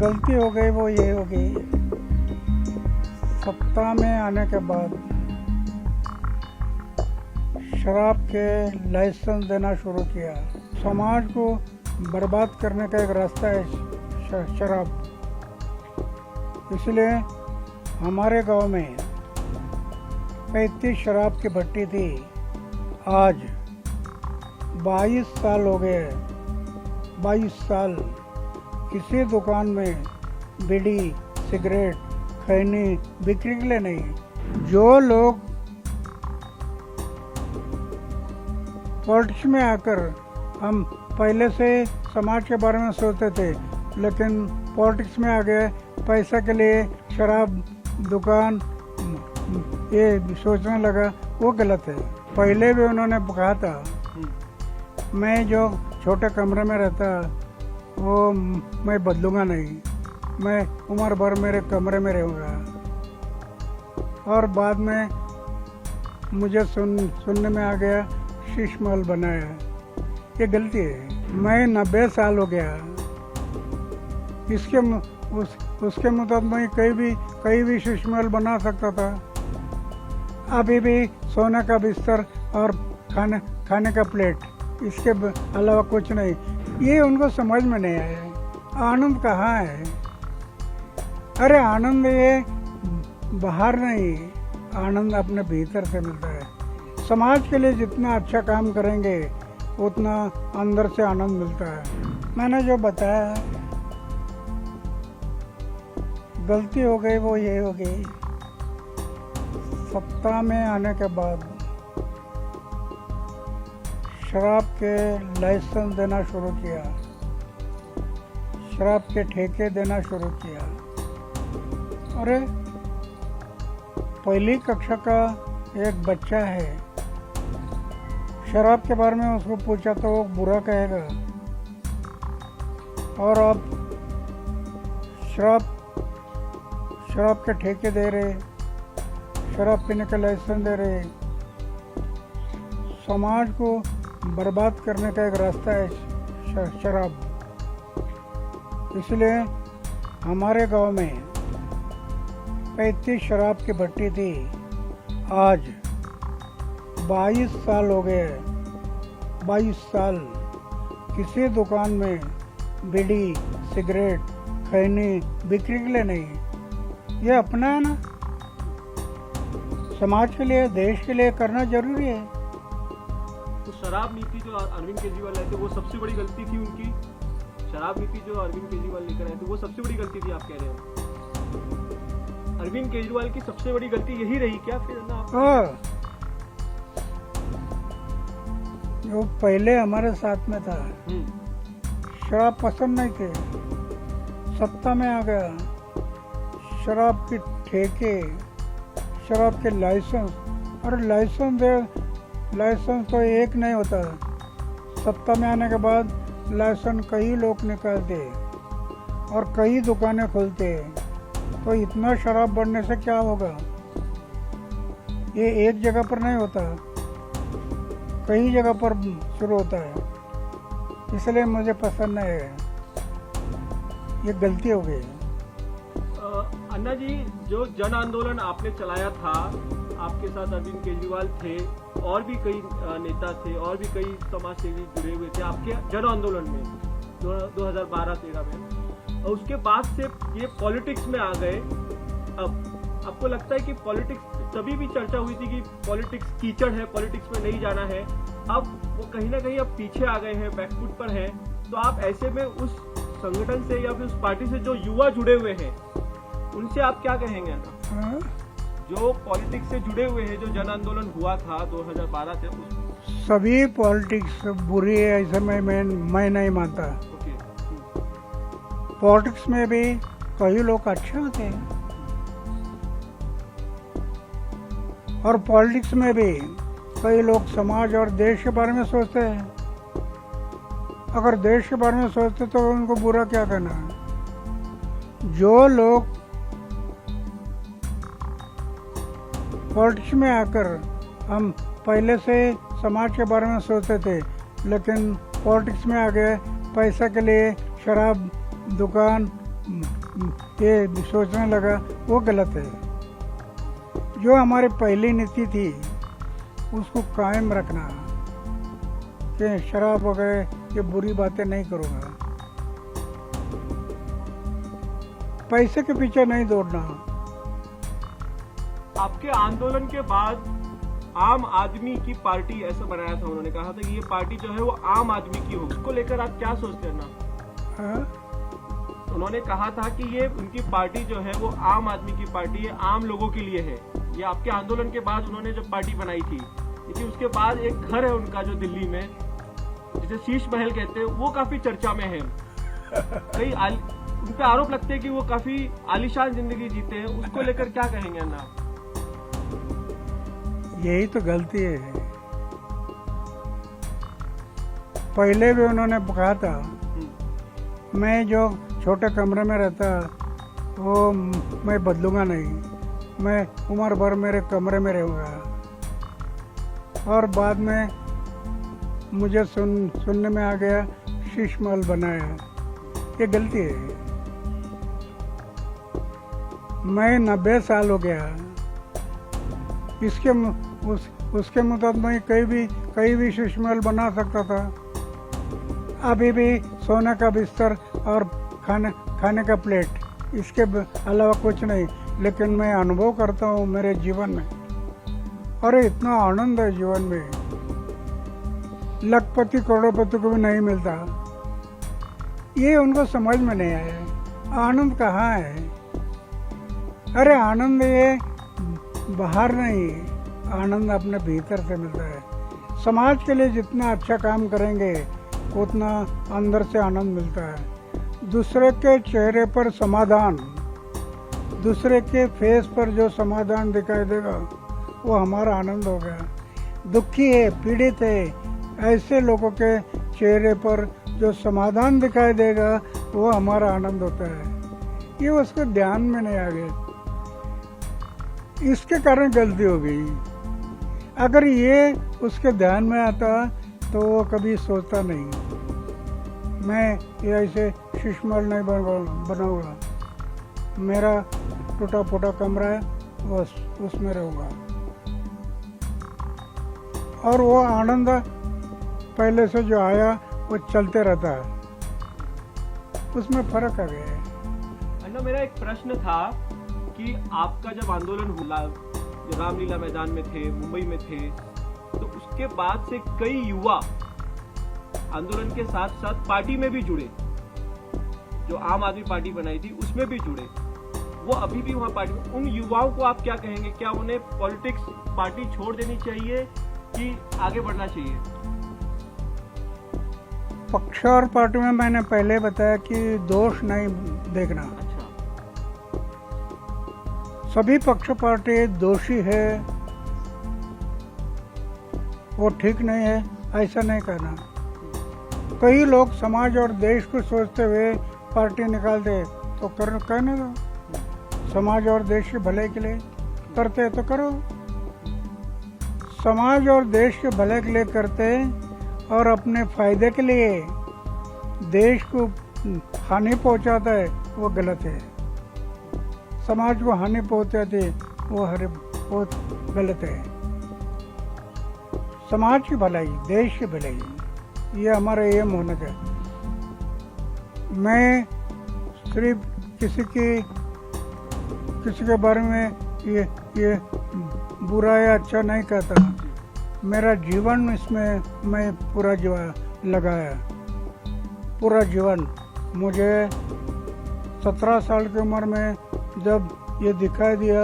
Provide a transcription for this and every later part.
गलती हो गई वो ये हो गई, सत्ता में आने के बाद शराब के लाइसेंस देना शुरू किया। समाज को बर्बाद करने का एक रास्ता है शराब। इसलिए हमारे गांव में 35 शराब की भट्टी थी। आज 22 साल हो गए। 22 साल किसी दुकान में बीड़ी, सिगरेट, खैनी बिक्री के लिए नहीं। जो लोग पॉलिटिक्स में आकर, हम पहले से समाज के बारे में सोचते थे, लेकिन पॉलिटिक्स में आ गए पैसा के लिए शराब दुकान ये सोचने लगा, वो गलत है। पहले भी उन्होंने कहा था, मैं जो छोटे कमरे में रहता वो मैं बदलूंगा नहीं, मैं उम्र भर मेरे कमरे में रहूँगा। और बाद में मुझे सुनने में आ गया शीश महल बनाया। ये गलती है। मैं 90 साल हो गया। उसके मुताबिक कहीं भी शीश महल बना सकता था। अभी भी सोने का बिस्तर और खाने का प्लेट, इसके अलावा कुछ नहीं। ये उनको समझ में नहीं आया। आनंद कहाँ है? अरे आनंद ये बाहर नहीं, आनंद अपने भीतर से मिलता है। समाज के लिए जितना अच्छा काम करेंगे उतना अंदर से आनंद मिलता है। मैंने जो बताया, गलती हो गई वो ये हो गई, सत्ता में आने के बाद शराब के लाइसेंस देना शुरू किया, शराब के ठेके देना शुरू किया। अरे पहली कक्षा का एक बच्चा है, शराब के बारे में उसको पूछा तो वो बुरा कहेगा। और अब शराब के ठेके दे रहे, शराब पीने का लाइसेंस दे रहे। समाज को बर्बाद करने का एक रास्ता है शराब। इसलिए हमारे गांव में 35 शराब की भट्टी थी। आज 22 साल हो गए। 22 साल किसी दुकान में बीड़ी, सिगरेट, खैनी बिक्री के लिए नहीं। ये अपना है ना, समाज के लिए, देश के लिए करना जरूरी है। तो शराब नीति जो अरविंद केजरीवाल लाए थे वो सबसे बड़ी गलती थी उनकी। शराब नीति जो अरविंद केजरीवाल लेकर आए थे वो सबसे बड़ी गलती थी, आप कह रहे हो? अरविंद केजरीवाल की सबसे बड़ी गलती यही रही क्या फिर ना? जो पहले हमारे साथ में था, शराब पसंद नहीं थे, सत्ता में आ गया, शराब के ठेके, शराब के लाइसेंस। और लाइसेंस तो एक नहीं होता। सत्ता में आने के बाद लाइसेंस कई लोग निकालते और कई दुकानें खोलते। तो इतना शराब बढ़ने से क्या होगा? ये एक जगह पर नहीं होता, कई जगह पर शुरू होता है। इसलिए मुझे पसंद नहीं है। ये गलती हो गई। अन्ना जी, जो जन आंदोलन आपने चलाया था, आपके साथ अरविंद केजरीवाल थे और भी कई नेता थे और भी कई समाज सेवी जुड़े हुए थे आपके जन आंदोलन में 2012-13 में। और उसके बाद से ये पॉलिटिक्स में आ गए। अब आपको लगता है कि पॉलिटिक्स, तभी भी चर्चा हुई थी कि पॉलिटिक्स कीचड़ है, पॉलिटिक्स में नहीं जाना है। अब वो कहीं ना कहीं अब पीछे आ गए हैं, बैकफुट पर हैं। तो आप ऐसे में उस संगठन से या फिर उस पार्टी से जो युवा जुड़े हुए हैं उनसे आप क्या कहेंगे? जो पॉलिटिक्स से जुड़े हुए हैं, जो जन आंदोलन हुआ था 2012 से, सभी पॉलिटिक्स बुरी है ऐसे मैं नहीं मानता। पॉलिटिक्स में भी कई लोग अच्छे होते हैं और पॉलिटिक्स में भी कई लोग समाज और देश के बारे में सोचते हैं। अगर देश के बारे में सोचते तो उनको बुरा क्या कहना है। जो लोग पॉलिटिक्स में आकर, हम पहले से समाज के बारे में सोचते थे, लेकिन पॉलिटिक्स में आ गए पैसा के लिए शराब दुकान ये सोचने लगा, वो गलत है। जो हमारी पहली नीति थी उसको कायम रखना कि शराब वगैरह ये बुरी बातें नहीं करूँगा, पैसे के पीछे नहीं दौड़ना। आपके आंदोलन के बाद आम आदमी की पार्टी ऐसा बनाया था, उन्होंने कहा था कि ये पार्टी जो है वो आम आदमी की हो, उसको लेकर आप क्या सोचते हैं ना? हाँ? उन्होंने कहा था कि ये उनकी पार्टी जो है वो आम आदमी की पार्टी है, आम लोगों के लिए है। ये आपके आंदोलन के बाद उन्होंने जब पार्टी बनाई थी, लेकिन उसके बाद एक घर है उनका जो दिल्ली में, जिसे शीश महल कहते हैं, वो काफी चर्चा में है। कई उन पे आरोप लगते हैं कि वो काफी आलीशान जिंदगी जीते हैं, उसको लेकर क्या कहेंगे अन्ना? यही तो गलती है। पहले भी उन्होंने कहा था मैं जो छोटे कमरे में रहता वो मैं बदलूंगा नहीं, मैं उम्र भर मेरे कमरे में रहूंगा। और बाद में मुझे सुनने में आ गया शीश महल बनाया। ये गलती है। मैं 90 साल हो गया, उसके मुताबिक मैं कहीं भी शीश महल बना सकता था। अभी भी सोने का बिस्तर और खाने का प्लेट, इसके अलावा कुछ नहीं। लेकिन मैं अनुभव करता हूँ मेरे जीवन में, अरे इतना आनंद है जीवन में, लखपति करोड़पति को भी नहीं मिलता। ये उनको समझ में नहीं आया, आनंद कहाँ है। अरे आनंद ये बाहर नहीं, आनंद अपने भीतर से मिलता है। समाज के लिए जितना अच्छा काम करेंगे उतना अंदर से आनंद मिलता है। दूसरे के चेहरे पर समाधान, दूसरे के फेस पर जो समाधान दिखाई देगा वो हमारा आनंद हो गया। दुखी है, पीड़ित है, ऐसे लोगों के चेहरे पर जो समाधान दिखाई देगा वो हमारा आनंद होता है। ये उसको ध्यान में नहीं आ गया, इसके कारण गलती हो गई। अगर ये उसके ध्यान में आता तो वो कभी सोचता नहीं मैं ये ऐसे शीश महल नहीं बनाऊंगा, मेरा टूटा फूटा कमरा है बस उसमें रहूंगा। और वो आनंद पहले से जो आया वो चलते रहता है, उसमें फर्क आ गया है। अन्ना, मेरा एक प्रश्न था कि आपका जब आंदोलन हुआ, जो रामलीला मैदान में थे, मुंबई में थे, तो उसके बाद से कई युवा आंदोलन के साथ साथ पार्टी में भी जुड़े, जो आम आदमी पार्टी बनाई थी उसमें भी जुड़े। वो अभी भी वहाँ पार्टी में, उन युवाओं को आप क्या कहेंगे? क्या उन्हें पॉलिटिक्स पार्टी छोड़ देनी चाहिए कि आगे बढ़ना चाहिए? पक्ष और पार्टी में मैंने पहले बताया कि दोष नहीं देखना। अच्छा, सभी पक्ष पार्टी दोषी है, वो ठीक नहीं है ऐसा नहीं कहना। कई लोग समाज और देश को सोचते हुए पार्टी निकालते तो कहने दो, समाज और देश के भले के लिए करते तो करो। समाज और देश के भले के लिए करते और अपने फायदे के लिए देश को हानि पहुंचाता है वो गलत है। समाज को हानि पहुंचाती वो बहुत गलत है। समाज की भलाई, देश की भलाई, ये हमारा एम होना चाहिए। मैं सिर्फ किसी के बारे में ये बुरा या अच्छा नहीं कहता। मेरा जीवन इसमें मैं पूरा जीवन लगाया, पूरा जीवन। मुझे 17 साल की उम्र में जब ये दिखाई दिया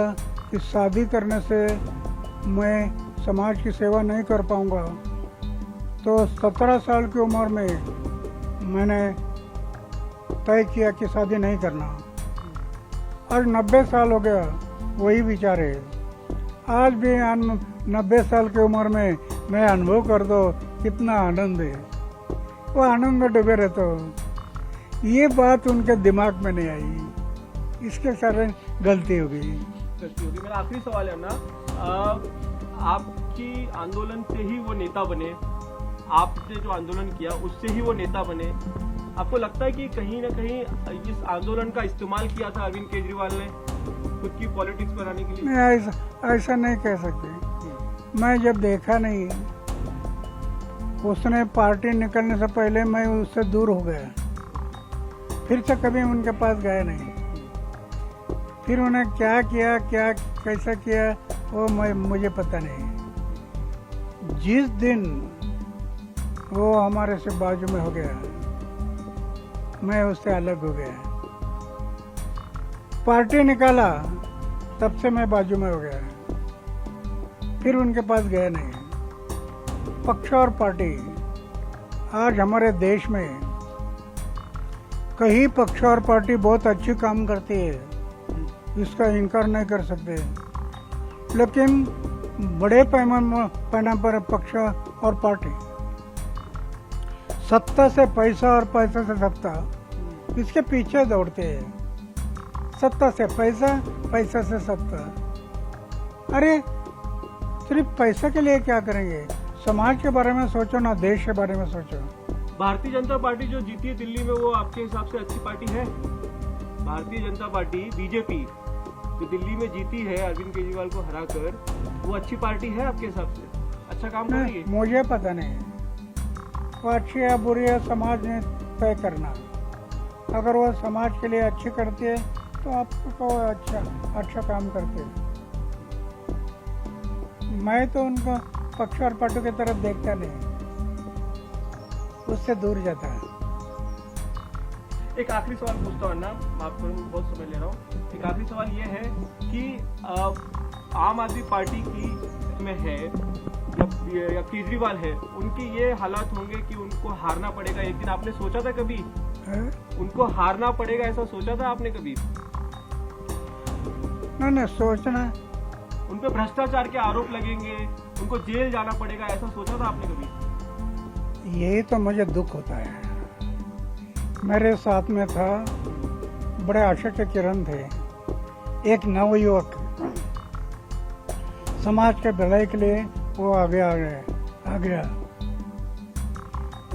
कि शादी करने से मैं समाज की सेवा नहीं कर पाऊंगा, तो 17 साल की उम्र में मैंने तय किया कि शादी नहीं करना। और 90 साल हो गया वही विचार है। आज भी 90 साल की उम्र में मैं अनुभव कर दो कितना आनंद है, वो आनंद में डूबे रहता हूँ। ये बात उनके दिमाग में नहीं आई, इसके कारण गलती हो गई। मेरा आखिरी सवाल है ना, आपकी आंदोलन से ही वो नेता बने, आपने जो आंदोलन किया उससे ही वो नेता बने, आपको लगता है कि कहीं ना कहीं इस आंदोलन का इस्तेमाल किया था अरविंद केजरीवाल ने खुद की पॉलिटिक्स बनाने के लिए? नहीं, ऐसा नहीं कह सकते। मैं जब देखा नहीं, उसने पार्टी निकलने से पहले मैं उससे दूर हो गया, फिर से कभी उनके पास गया नहीं। फिर उन्हें क्या किया, क्या कैसा किया, वो मुझे पता नहीं। जिस दिन वो हमारे से बाजू में हो गया, मैं उससे अलग हो गया। पार्टी निकाला, तब से मैं बाजू में हो गया, फिर उनके पास गया नहीं। पक्ष और पार्टी आज हमारे देश में कई पक्ष और पार्टी बहुत अच्छी काम करती है, इसका इनकार नहीं कर सकते। लेकिन बड़े पैमाने पर पक्ष और पार्टी सत्ता से पैसा और पैसा से सत्ता, इसके पीछे दौड़ते हैं। सत्ता से पैसा, पैसा से सत्ता। अरे सिर्फ पैसा के लिए क्या करेंगे? समाज के बारे में सोचो ना, देश के बारे में सोचो। भारतीय जनता पार्टी जो जीती है दिल्ली में, वो आपके हिसाब से अच्छी पार्टी है? भारतीय जनता पार्टी बीजेपी जो दिल्ली में जीती है अरविंद केजरीवाल को हराकर, वो अच्छी पार्टी है आपके हिसाब से? अच्छा काम कर रही है? मुझे पता नहीं वो अच्छी है बुरी है, समाज ने तय करना। अगर वो समाज के लिए अच्छी करती है तो आपको अच्छा काम करते हैं। मैं तो उनको पक्ष और पार्टी की तरफ देखता नहीं, उससे दूर जाता है। एक आखिरी सवाल पूछता हूँ अन्ना, माफ करो बहुत समय ले रहा हूँ। एक आखिरी सवाल ये है कि आम आदमी पार्टी की में है या केजरीवाल है, उनकी ये हालात होंगे कि उनको हारना पड़ेगा एक दिन? आपने सोचा था कभी उनको हारना पड़ेगा, ऐसा सोचा था आपने कभी? नहीं, सोचना। उन पे भ्रष्टाचार के आरोप लगेंगे, उनको जेल जाना पड़ेगा, ऐसा सोचा था आपने कभी? यही तो मुझे दुख होता है। मेरे साथ में था, बड़े आशा के किरण थे, एक नवयुवक, समाज के भलाई के लिए वो आगे आ गया।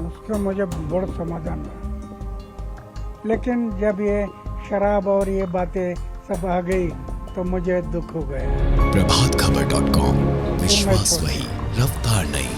उसको मुझे बड़ा समाधान था। लेकिन जब ये शराब और ये बातें सब आ गई तो मुझे दुख हो गया। प्रभातखबर.com, विश्वास वही, रफ्तार नहीं।